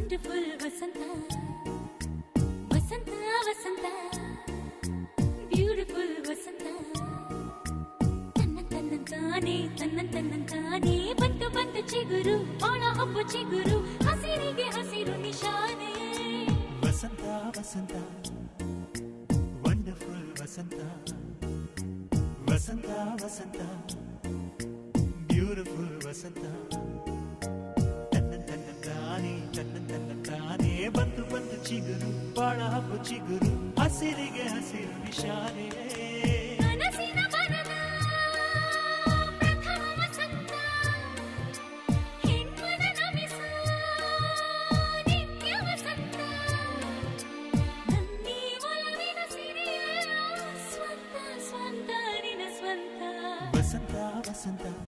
wonderful ವಸಂತ ವಸಂತ ವಸಂತ beautiful ವಸಂತ ತನ್ನಂತಾನೆ ಬಂತು ಬಂತು ಚಿಗುರು ಒಣ ಹಬ್ಬ ಚಿಗುರು ಹಸಿರಿಗೆ ಹಸಿರು ನಿಶಾನೆ ವಸಂತ ವಸಂತ ವಂಡರ್ಫುಲ್ ವಸಂತ ವಸಂತ ವಸಂತ ಬ್ಯೂಟಿಫುಲ್ ವಸಂತ ತನ್ನಂತಾನೆ ಬಂತು ಬಂತು ಚಿಗುರು ಬಾಳ ಹಬ್ಬ ಚಿಗುರು ಹಸಿರಿಗೆ ಹಸಿರು ನಿಶಾನೆ ಕನಸಿನ ಬನದ ಪ್ರಥಮ ವಸಂತ ಹೆಣ್ಮನ ನಮಿಸ ನಿತ್ಯ ವಸಂತ ನನ್ನಿ ಒಲವಿನ ಸಿರಿಯ ಸ್ವಂತ ಸ್ವಂತ ನಿನ ಸ್ವಂತ ವಸಂತ ವಸಂತ